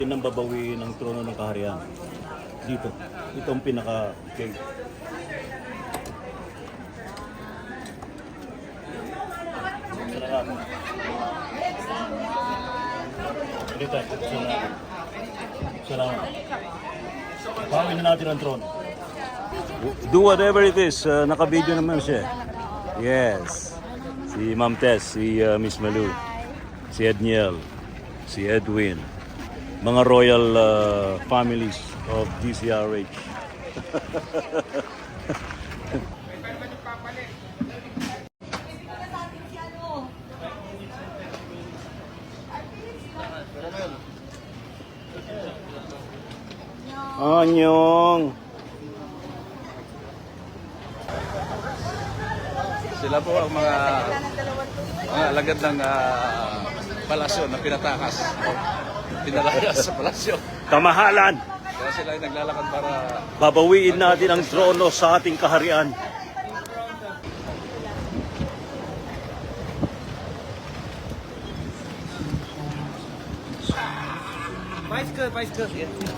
Yan ang babawiin ng trono ng kaharian. Dito. Ito ang pinaka-gate. Salamat. Bawin na natin ang trono. Do whatever it is. Naka-video naman siya. Yes. Si Ma'am Tess, si Miss Malu, si Edniel, si Edwin. Mga royal families of DCRH. Anyong! Sila po ang mga alagad ng palasyo na pinatakas. Pinalayas sa palasyo. Kamahalan! Kaya sila ay naglalakad para... Babawiin natin ang trono sa ating kaharian.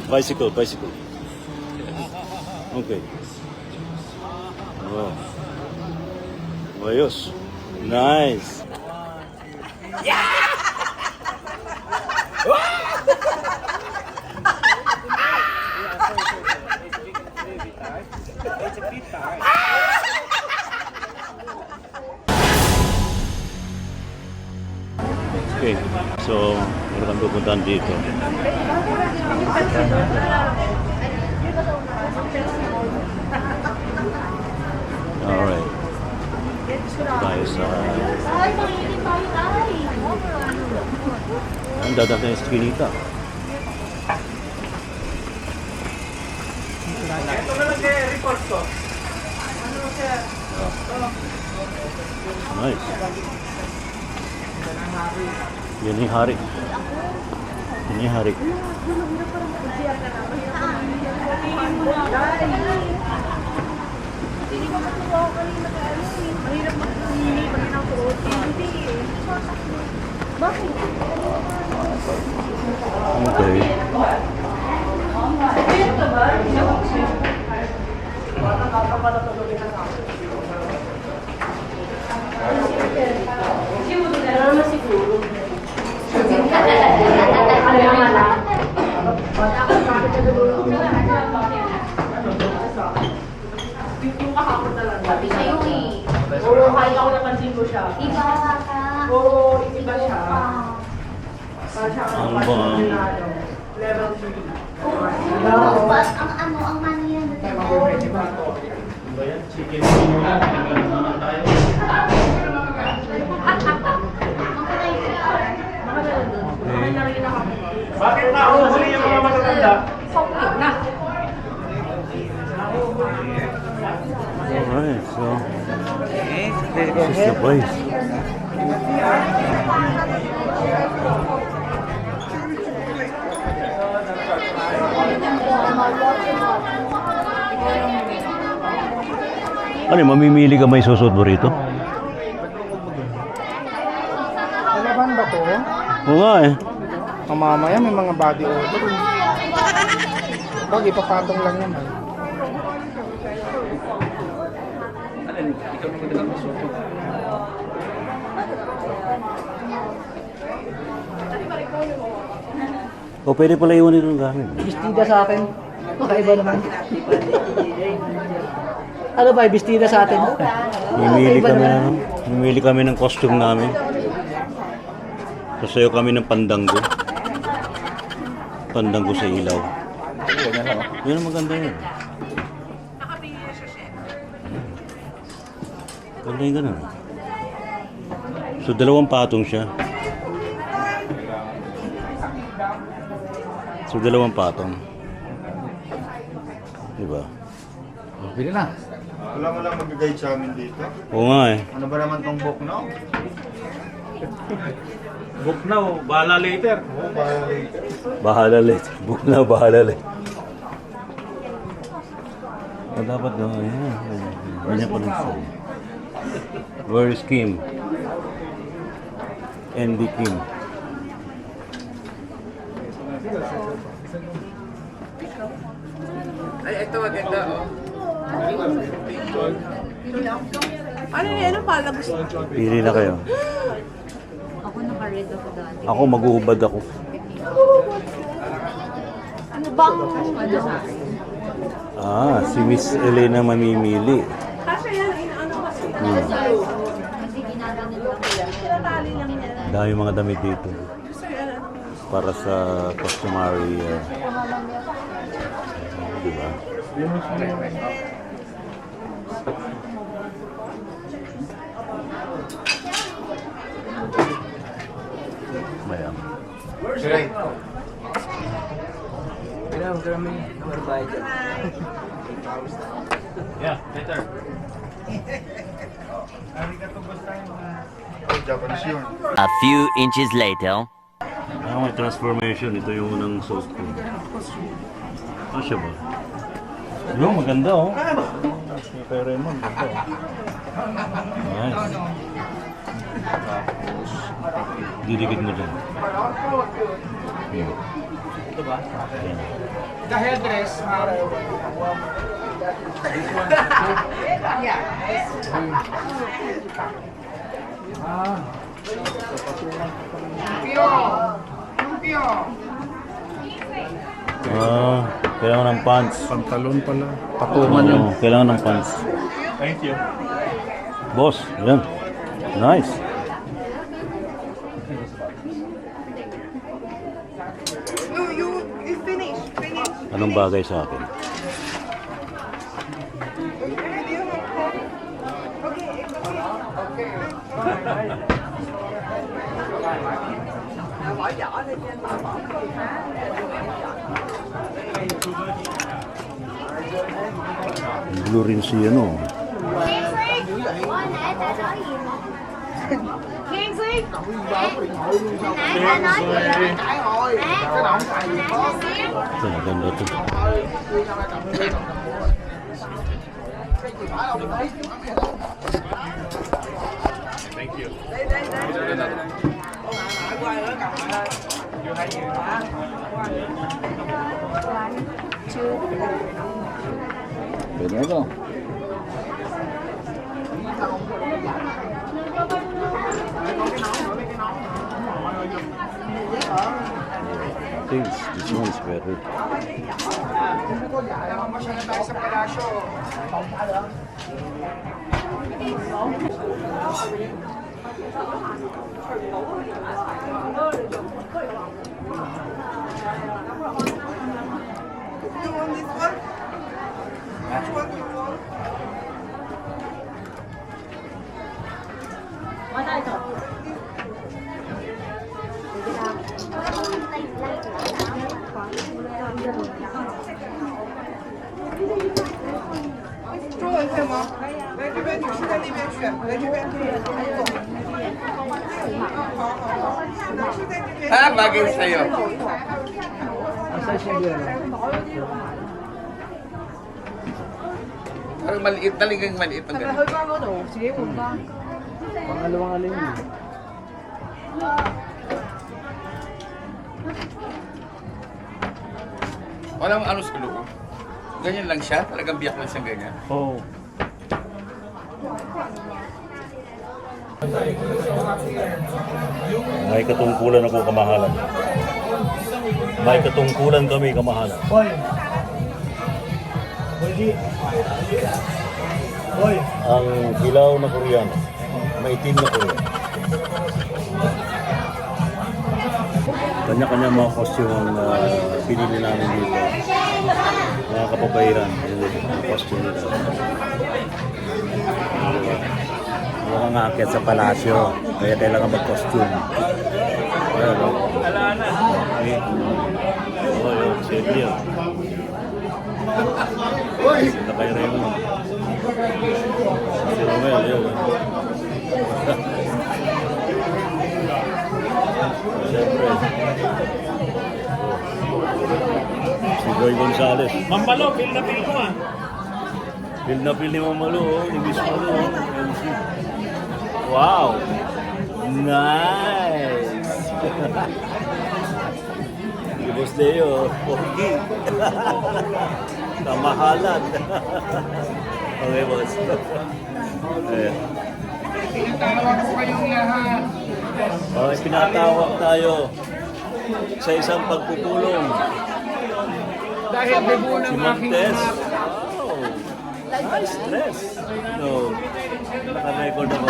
Bicycle. Okay. Oh. Ayos. Nice. Okay, so meron kang pupuntahan dito. Alright. Tayo sa... Ang dadaan tayo sa Esquinita. Ito na lang kaya report ko. Nice. Yan yung hari. Yan yung hari. Okay. Sabi sa'yo eh. Oo, kahit ako napansin ko siya. Iba ka. Oo, iba siya. Parang siya Ano ang ba? level 3. Oo, ang mano yan. Bakit nahuhuli yung mga matatanda? Alright, so this is the place. Ano, mamimili ka may susunod mo rito? Laban ba to? Oo nga eh. Mamamaya may mga body odor. Pag ipapatong lang naman. Ikaw naman din ang masuko. O pwede pala iwan nito ng gamit. Bestida sa akin. Kakaiba naman. Ano ba, bestida sa atin? Mimili kami ng costume namin. Sasayo kami ng pandanggo. Pandanggo sa ilaw. Yan ang maganda yun. Ganda yung ganun. So, 2 patong siya. So, 2 patong. Diba? Bili na. Wala mo lang mag-guide sa amin dito. Oo nga eh. Ano ba naman tong book now? Book now, bahala later. Oo, bahala later. Bahala later. Book na, bahala later. Dapat daw, ayan. Ganyan pa rin siya. Where is Kim? Andy Kim. Ay, ito maganda, oh. Ano yan? Ano pala gusto? Pili na kayo. Ako naka-red ako dati. Ako, maghuhubad ako. Ano bang ano? Si Miss Elena mamimili. Kasi yan, ano kasi. Kasi ginaganon lang. Tinatali lang yan. Dami mga damit dito. Gusto yan, ano. Para sa customary. Diba? Bayan. Japanese yun. A few inches later. May transformation. Ito yung unang suot ko. Siya ba? Yung maganda oh. Si kay Raymond, maganda oh. Nice. Didikit mo dyan. Ito ba? The headdress, Kailangan ng pants. Pantalon pala. Oo, kailangan ng pants. Thank you. Boss, yan. Nice. You finish. Anong bagay sa akin? Blue rin si ano. Kingsley! Kingsley! Ito, maganda ito. Pwede na ito. I think this one's better. You want this one? Which one do you want? Bagay sa'yo. Parang maliit, talagang maliit ang ganun. Pangalawang alin yun. Walang ano sa loob. Ganyan lang siya, talagang biyak lang siyang ganyan. Oh. May katungkulan ako kamahalan. May katungkulan kami kamahalan. Boy! Boy! Ang hilaw na Koreano, maitim na Koreano. Kanya-kanya mga costume ang pinili namin dito. Mga kapapairan, mga costume nila. Mga ngakit sa palasyo, kaya kailangan mag-costume. Ayan o. Okay. Oh, yun, safety yun. Sila kayo rin mo. Si Romel, yun. Siyempre. Si Boy Gonzales. Mambalo, feel na feel ko ah. Feel na feel ni Mamalo, oh. Ni Miss Malo, oh. MC. Wow! Nice! Boss Leo, pogi. Kamahalan. Okay, boss. Ayan. Tinatawag ko kayong lahat. Okay, pinatawag tayo sa isang pagpupulong. Dahil debu Si ng Ma'am aking Tess. anak. Wow. Nice dress. No. Naka-record ako.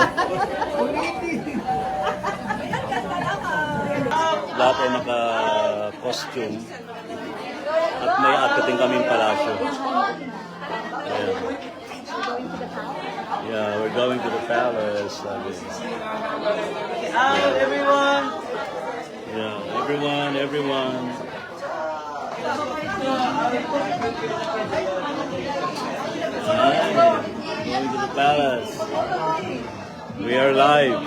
Lahat ay naka-costume. At may akiting kaming palasyo. Ayan. Yeah, we're going to the palace. Everyone! Yeah, everyone. Ayan, going to the palace. We are live.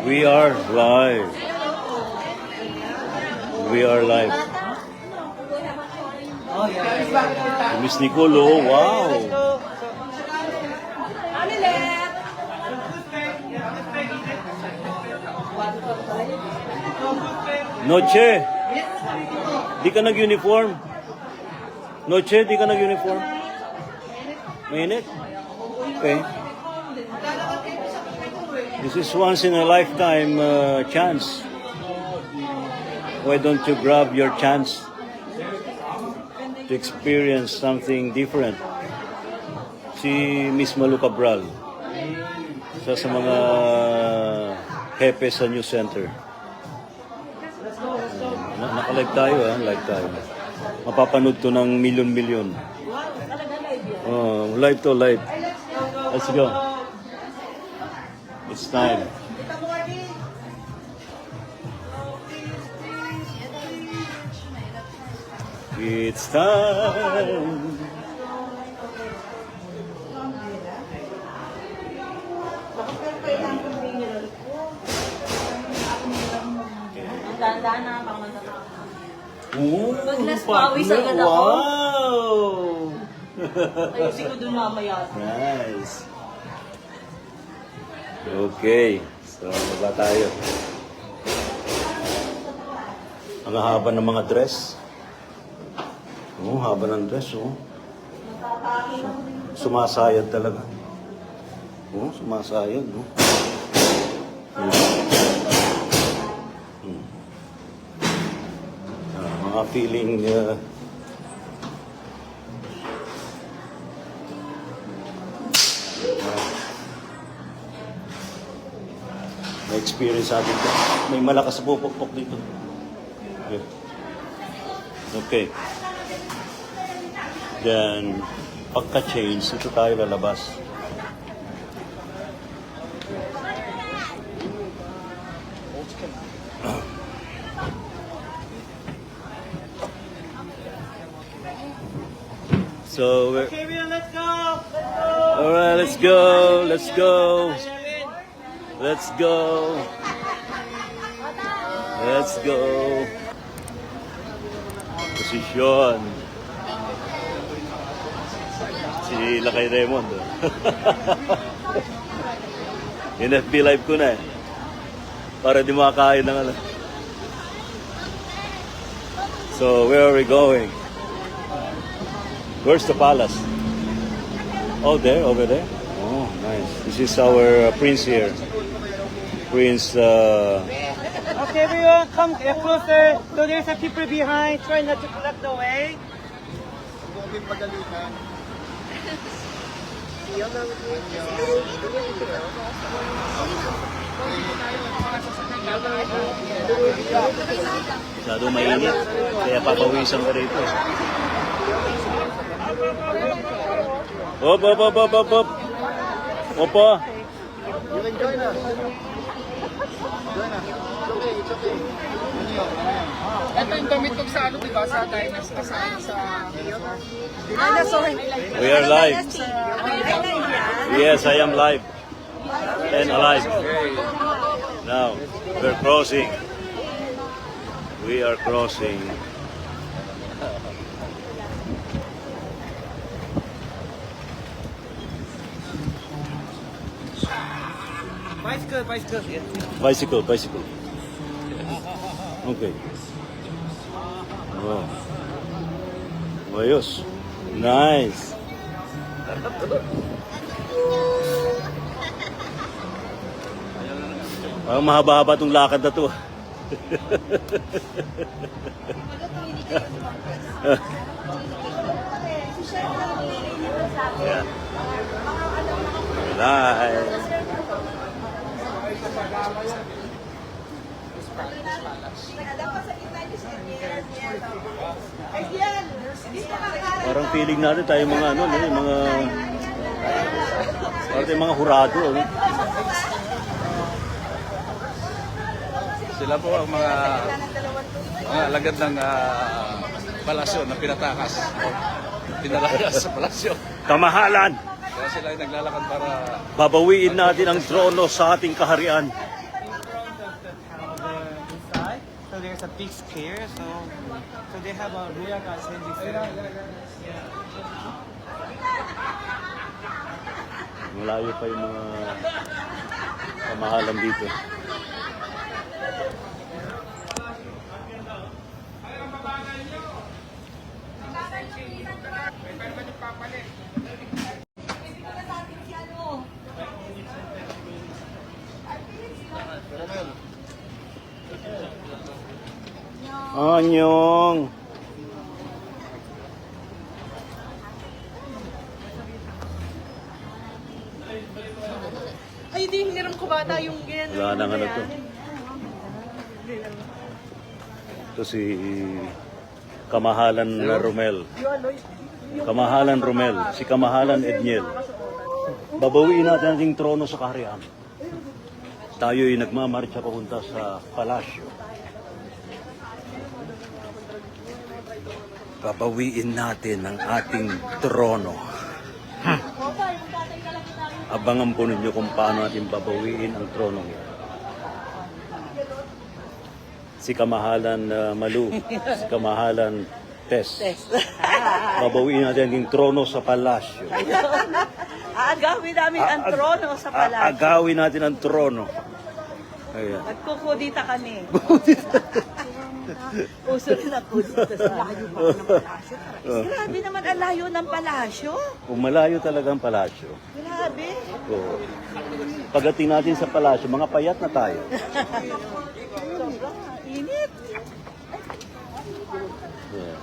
We are live. We are live. Miss Nicole, oh, wow. Noche, di ka nag-uniform. Noche, di ka nag-uniform. Mainit? Okay. This is once in a lifetime chance. Why don't you grab your chance to experience something different? Si Miss Malu Cabral, isa sa mga hepe sa News Center. Naka-live tayo, ha? Live tayo. Mapapanood to ng milyon-milyon. Oh, live to, live. Let's go. It's time. It's time. Ooh, Maglas pawis agad ako. Wow! Ayusin ko dun mamaya. Nice. Okay. So, baba tayo. Ang haba ng mga dress. Oh, haba ng dress, oh. Sumasayad talaga. Oh, sumasayad, oh. Mga feeling may experience sa atin. May malakas na pupukpok dito. Okay. Then, pagka-change, ito tayo lalabas. So, Let's go! all right, let's go. Let's go. Let's go. Let's go. Posisyon. Si Lakay Raymond. Yung FB live ko na eh. Para di makakain ng ano. So, where are we going? Where's the palace? Oh, there, over there. Oh, nice. This is our prince here. Prince. Okay, everyone, come closer. So there's a people behind. Try not to block the way. Masyado mainit. Kaya papawisan ka rito. Hop, hop, hop, hop, hop, hop. Opo. You can join us. Join us. It's okay, it's okay. Ito yung damit ko sa ano, diba? Sa dinosaur. Sa We are live. Yes, I am live. And alive. Now, we're crossing. We are crossing. bicycle. Bicycle, bicycle. Okay. Oh. Ayos. Nice. Mahaba-haba tong lakad na to. Yeah. Nice. Parang feeling natin tayo mga ano, mga parang tayong mga hurado. Ano? Sila po ang mga alagad ng palasyo na pinatakas. Pinalayas sa palasyo. Kamahalan! Kaya sila ay naglalakad para Babawiin natin ang trono sa ating kaharian. Inside, so there's a big square, so they have a royal ascending ceremony. Malayo pa yung mga kamahalan dito. Anyong! Ay, di, hiniram ko bata yung ganyan. Wala nang ano to. Ito si Kamahalan na Romel. Kamahalan Romel. Si Kamahalan Edniel. Babawiin natin ang ating trono sa kaharian. Tayo'y nagmamarcha papunta sa palasyo. Babawiin natin ang ating trono. Abangan po ninyo kung paano natin babawiin ang trono niya. Si Kamahalan Malu, si Kamahalan Tess. Babawiin natin ang trono sa palasyo. Aagawin namin ang trono sa palasyo. Agawin natin ang trono. Ayan. At kukudita kami. Uso rin ako dito sa layo pa ng palasyo. Grabe naman ang layo ng palasyo. Umalayo talaga ang palasyo. Grabe. Oo. Pagdating natin sa palasyo, mga payat na tayo. Sobrang init. Yeah.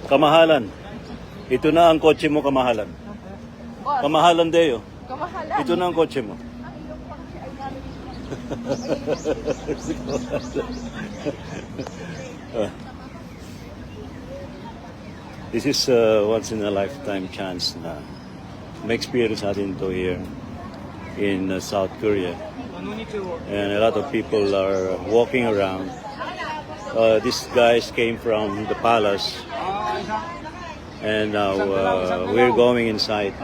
Kamahalan. Ito na ang kotse mo, Kamahalan. Kamahalan Deo. Ito na ang kotse mo. This is a once in a lifetime chance na ma-experience natin to here in South Korea. And a lot of people are walking around. These guys came from the palace. And now we're going inside.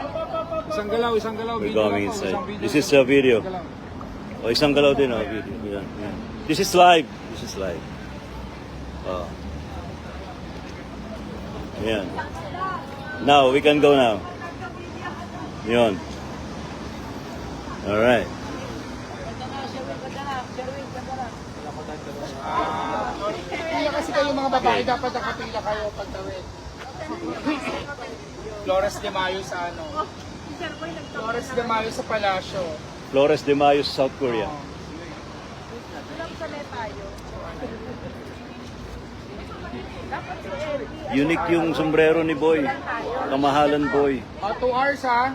We're going inside. This is a video. Oh, isang galaw din, oh, video. Yeah, yeah. This is live. This is live. Oh. Yan. Now, we can go now. Yun. Alright. Kaya kasi kayo mga babae, dapat nakapila kayo pagtawid. Flores de Mayo sa ano? Flores de Mayo sa Palasyo. Flores de Mayo, South Korea. Unique yung sombrero ni Boy. Kamahalan Boy. 2 hours ha?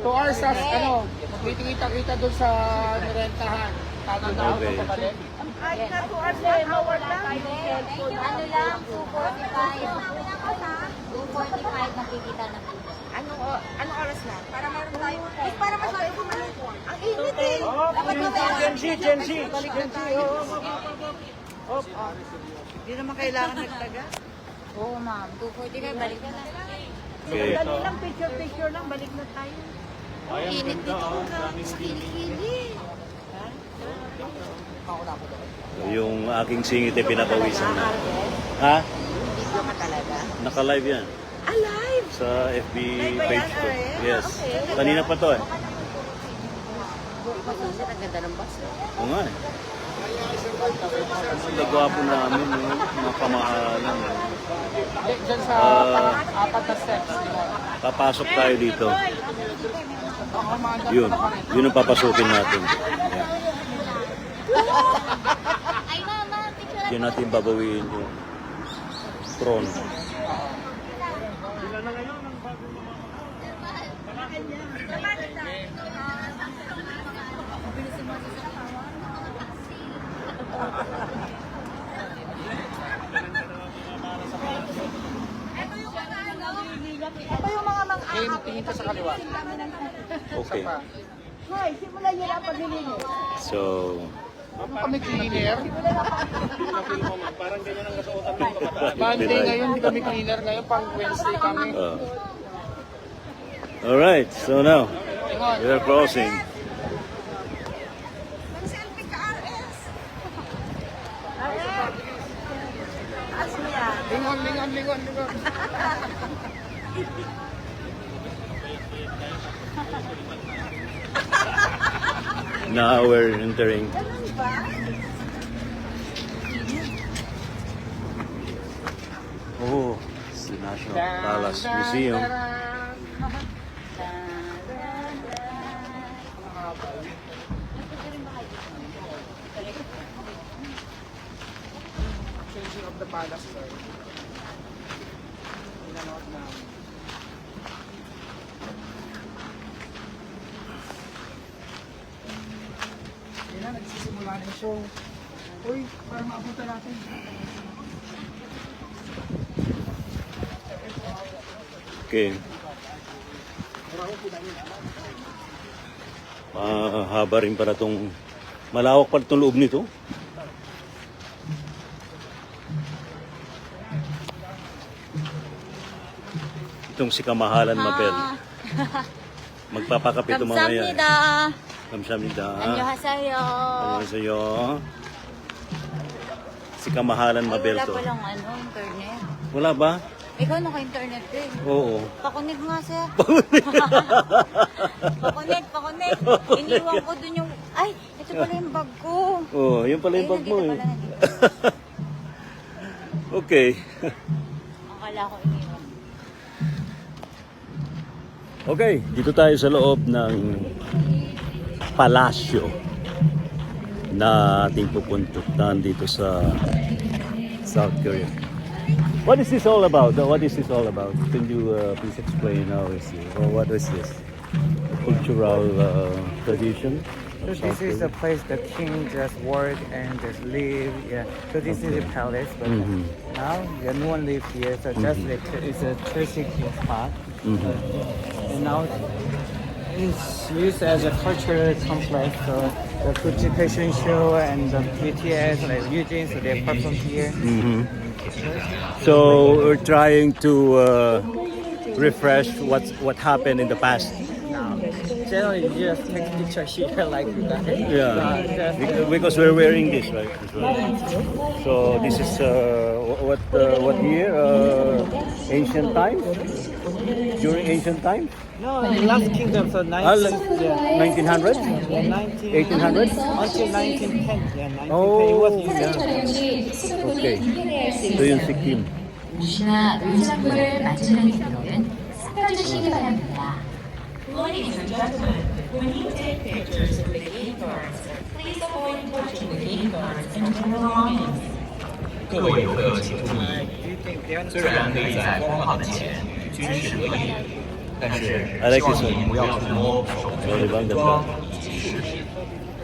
2 hours sa ano? Kita-kita doon sa nirentahan. Tama na Okay. ako pabalik. Ay, na 2 hours na hour lang. Ano lang, 2:45 nakikita na po. Anong oras na? Para meron tayo. Para masyado kumain. Ang init eh. Dapat mamaya. Gen Z. Hindi naman kailangan nagtaga. Oo, ma'am. 2:45, balik na lang. Okay. Dali lang, picture lang. Balik na tayo. Init dito. Sa kilikili. Yung aking singit ay pinapawisan na. Ha? Video ka talaga. Naka-live yan. Alive! Sa FB Live ba yan, page ko. Ariel? Yes. Okay. Kanina pa to eh. Sir, ang ganda ng bus. Oo nga eh. Ang gagwapo namin, mga pamahalan. Hindi, dyan sa apat na steps. Papasok tayo dito. Yun ang papasukin natin. Ayan. Ay, mama, picture Diyan natin babawiin yung throne. Ito yung mga Tingin ka sa kaliwa. Okay. Hoy, simulan niyo na ang paglilinis. So, Ano kami cleaner? Monday ngayon, hindi kami cleaner. Ngayon, pang Wednesday kami. alright. So now, we are crossing. Mag-selfie ka, RS. Taas mo yan. Lingon, lingon, lingon, lingon. Now we're entering. Oh, it's the National Palace Museum. Changing of the palace, sir. Pinanood na. Yan na, nagsisimula na yung show. Uy, para maabutan natin. Okay. Mahaba rin pala itong, malawak pala itong loob nito. Itong si Kamahalan Mabel. Magpapakapit ito mamaya. 감사합니다. Kamsahamnida. 안녕하세요. Annyeonghaseyo. Si Kamahalan Ay, Mabel wala to. palang internet. Wala ba? Ikaw naka-internet din. Oo. Pakunig nga, sir. Pakunig. Iniwan ko dun yung... Ay, ito pala yung bag ko. Oo, yun pala yung Ayun, bag mo eh. nandito pala, nandito. Okay. Akala ko iniwan. Okay, dito tayo sa loob ng palasyo na ating pupuntutan dito sa South Korea. What is this all about? What is this all about? Can you please explain how is it? Or what is this? Cultural tradition? So this is the place the king just work and just live. Yeah. So this is the palace, but now no one lives here. So just it's a touristic spot. And now it's used as a cultural complex. So the Gucci fashion show and the BTS like Eugene, so they perform here. So we're trying to refresh what happened in the past. Generally, you just take picture here like that. Yeah, because we're wearing this, right? As well. So this is what year? Ancient times? During ancient times? No, last kingdom, so 1900s? 1800s? Until 1910. Yeah, 1910. Oh, It was yeah. Okay. So yun si Kim. 옷이나 의상물을 만지는 경우는 살펴주시기 바랍니다. Ladies and gentlemen, when you take pictures with the game cards, please avoid touching the game cards and their belongings. 各位游客请注意，虽然可以在光航前与君士合影，但是希望你不要触摸手中的服装以及饰品，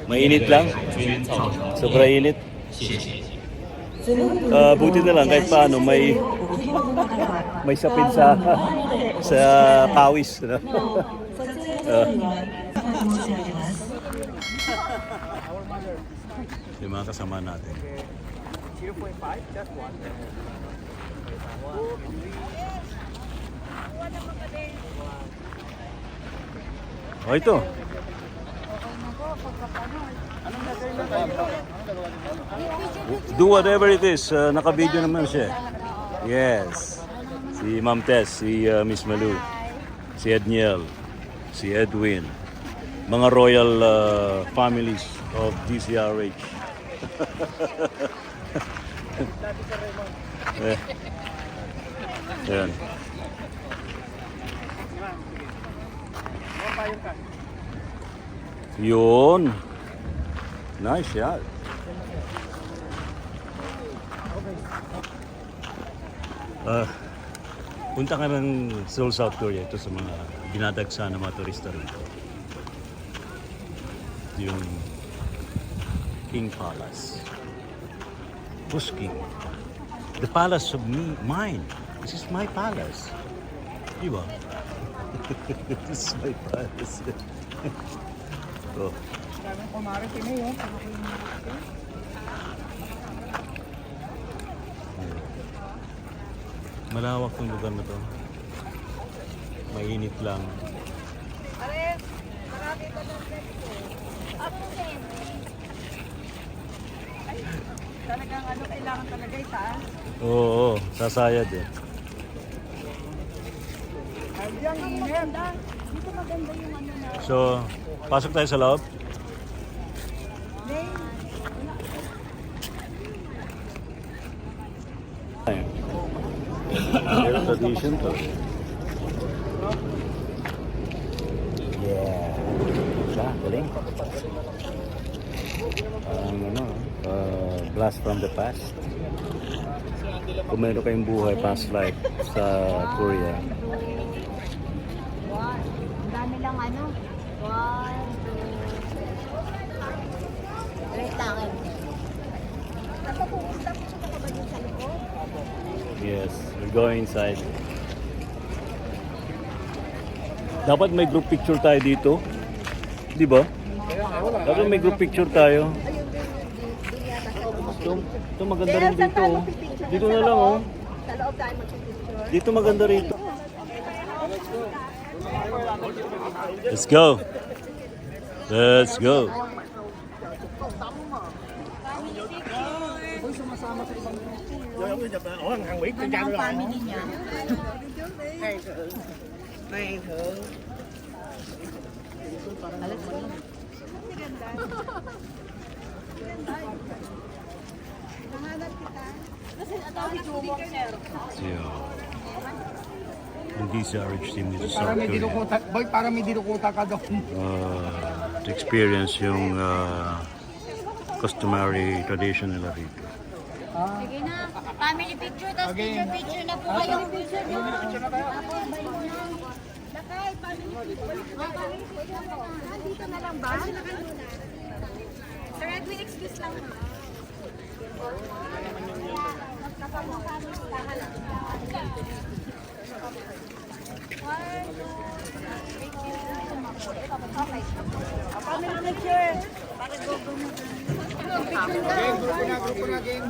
Mainit lang. 君造成 Sobra init. 谢谢。 Buti na lang kahit paano may sapin sa pawis. No? Yung mga kasama natin. 0.5, just one. Oh, ito. Do whatever it is. Naka-video naman siya. Yes. Si Ma'am Tess, si Miss Malu, si Edniel, si Edwin, mga royal families of DCRH. Eh. Ayan. Yun. Nice shot. Punta ka ng Seoul, South Korea. Ito sa mga dinadagsa ng mga turista rito. Yung King Palace. Who's king? The palace of mine. This is my palace. Diba? This is my palace. Oh. Daming kumari, Pinoy, oh. Malawak ng lugar na to. Mainit lang. Ares, marami pa ng Ako din. Talagang kailangan talaga itaas. Oo, sasayad eh. Diyan, init. Dito maganda yung na. So, pasok tayo sa loob. There's tradition to. Yeah. Siya, galing. Blast from the past. Kung meron kayong buhay past life sa Korea. Ang dami lang 1, 2, 3. Wait lang. Napapupunta po siya ba dun sa likod? Yes, we're going inside. Dapat may group picture tayo dito. Di ba? Dapat may group picture tayo. Ito maganda rin dito. Oh. Dito na lang oh. Sa loob tayo magpipicture. Dito maganda rito. Let's go. Let's go. Ano ang family niya? Ang DCRH team dito sa Para South may Korea. dinukuta, boy, para may dinukuta ka doon. To experience yung customary tradition nila rito. Sige na. Family picture, tapos picture na po kayo. Picture nyo. Tapos balunan. Lakay, family picture. Family picture po. Dito na lang ba? Sir Edwin, excuse lang. Family picture. Para go na. Grupo na, game.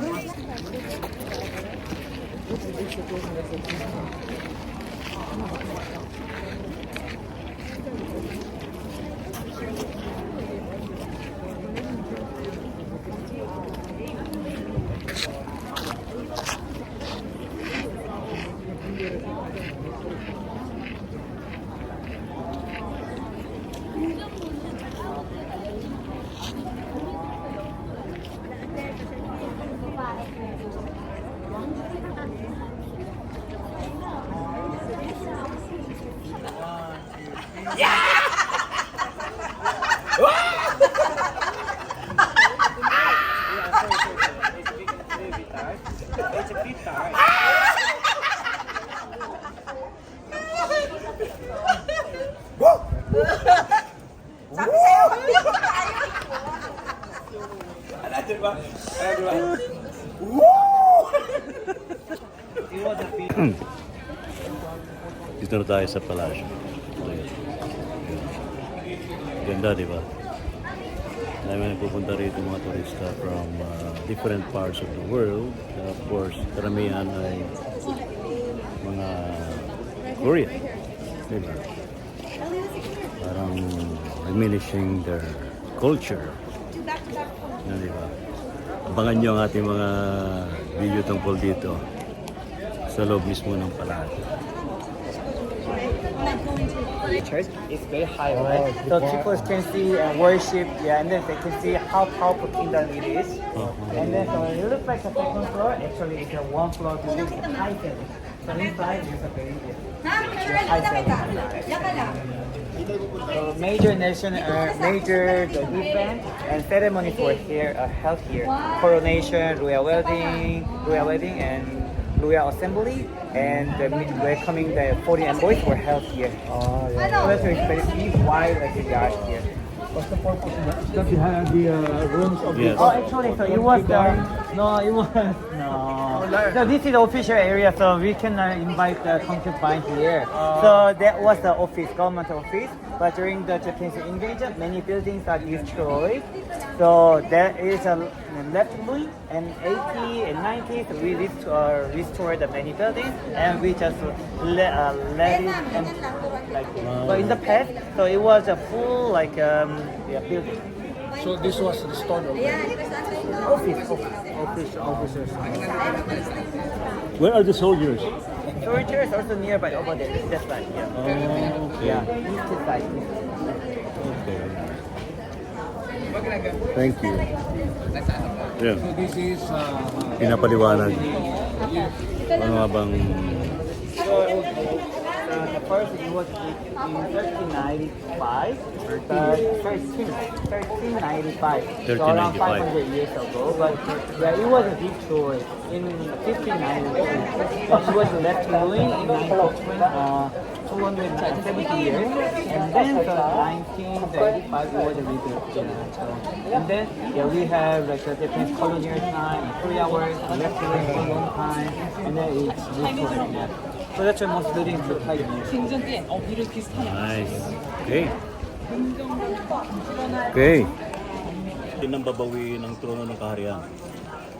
Dito na tayo sa palasyo. Ganda, di ba? Dami nagpupunta rito mga turista from different parts of the world. And of course, karamihan ay mga Korean. Di ba? Parang diminishing their culture. Di ba? Abangan nyo ang ating mga video tungkol dito sa loob mismo ng palasyo. church is very high, right? So people can see and worship, yeah, and then they can see how powerful kingdom it is. And then so it looks like a second floor. Actually, it's a one floor building, it's high ceiling. So inside is a very high ceiling. So major major event and ceremonies were here, held here. Coronation, royal wedding, and royal assembly, and welcoming the foreign envoys were held here. Oh, yeah. So that's very big, wide as the yard here. What's the purpose of that? That behind the rooms of Yes. Oh, actually, so it was So this is the official area, so we can invite the concubine here. So that was the office, government office. But during the Japanese invasion, many buildings are destroyed. So there is a left wing, and 80 and 90s we restored the many buildings, and we just let it empty like this. But in the past, so it was a full building. So this was restored already. Officers. Where are the soldiers? Soldiers also nearby over there. That's right. Yeah. Oh, okay. Yeah. East side. Okay. Thank you. Yeah. So this is Pinapaliwanag. Ano nga bang... The first it was in 1395. 1395. So around 500 years ago. But yeah, it was a destroyed in 1592. It was left ruined in 270 years. And then so 1935 it was rebuilt. And then we have like the Japanese colonial time, 3 hours, left ruined for a long time, and then it's restored. Yeah. So that's why most buildings look like this. Nice. Okay. Okay. Din ang babawi ng trono ng kaharian.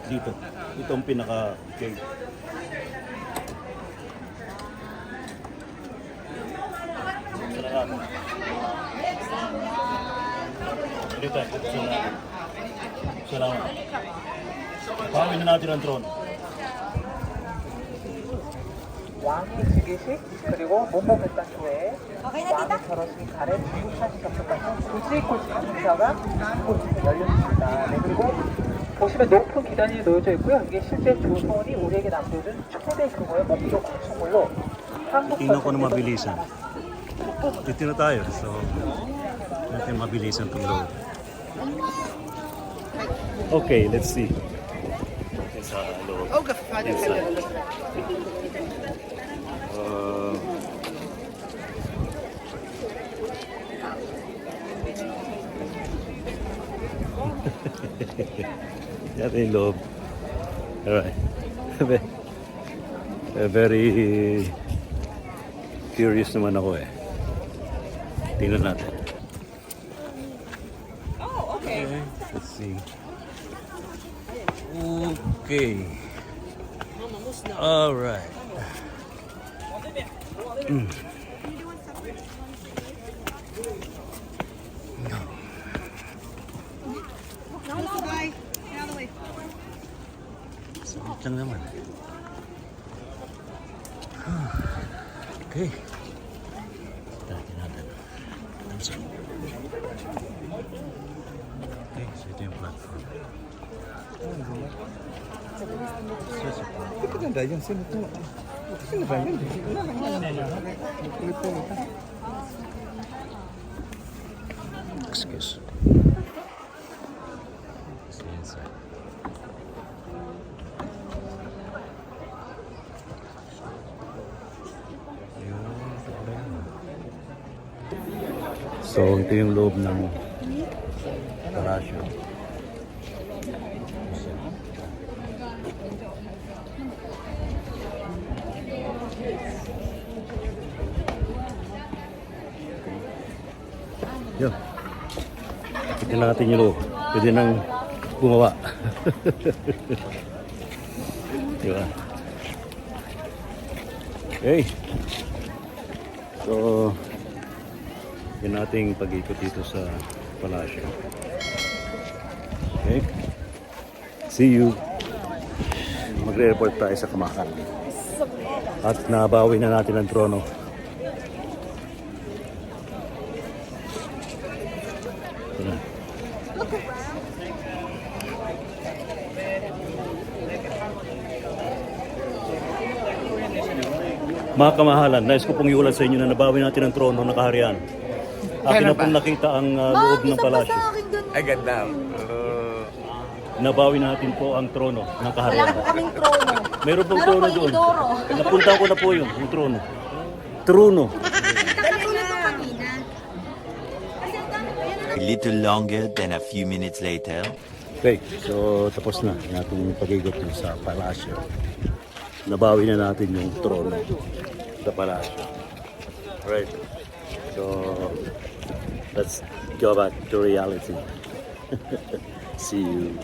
Dito. Ito ang pinaka-gate. Salamat. Dito. Salamat. Pahawin na natin ang trono. 왕이 즉위식 그리고 몸몸했던 후에 Okay na, tita? 왕의 결혼식이 가래 중국사식 접촉하신 굵직굵직 행사가 곧 열렸습니다. 네, 그리고 보시면 높은 기단이 놓여져 있고요. 이게 실제 조선이 우리에게 남겨준 최대 규모의 목조 건축물로 한국 Tingnan ko na mabilisan. Dito na tayo. So, natin mabilisan itong load. Okay, let's see. Sa loob. Inside. Yan yung loob. Alright. Very curious naman ako eh. Tingnan natin. Oh, okay. Let's see. Okay. Alright. Sakit lang naman. Okay. Dati natin. Okay, so ito yung platform. Excuse. So, ito yung loob ng palasyo. Yun. Tignan natin yung loob. Pwede nang gumawa. Diba? Okay. So, yun nating pag-ikot dito sa palasyo. Okay. See you. Magre-report tayo sa Kamakan. At nabawi na natin ang trono. Mga kamahalan, nais ko pong iulat sa inyo na nabawi natin ang trono ng kaharian. Akin na pong nakita ang loob ng palasyo. Ay, ganda. Nabawi natin po ang trono ng kaharian. Wala po kaming trono. Meron pong Meron trono po yung doon. Idoro. Napunta ko na po yun, yung trono. Trono. Nakatulog ko kanina. A little longer than a few minutes later. Okay, so tapos na yung ating pag-igot dun sa palasyo. Nabawi na natin yung trono sa palasyo. Alright, so let's go back to reality. See you.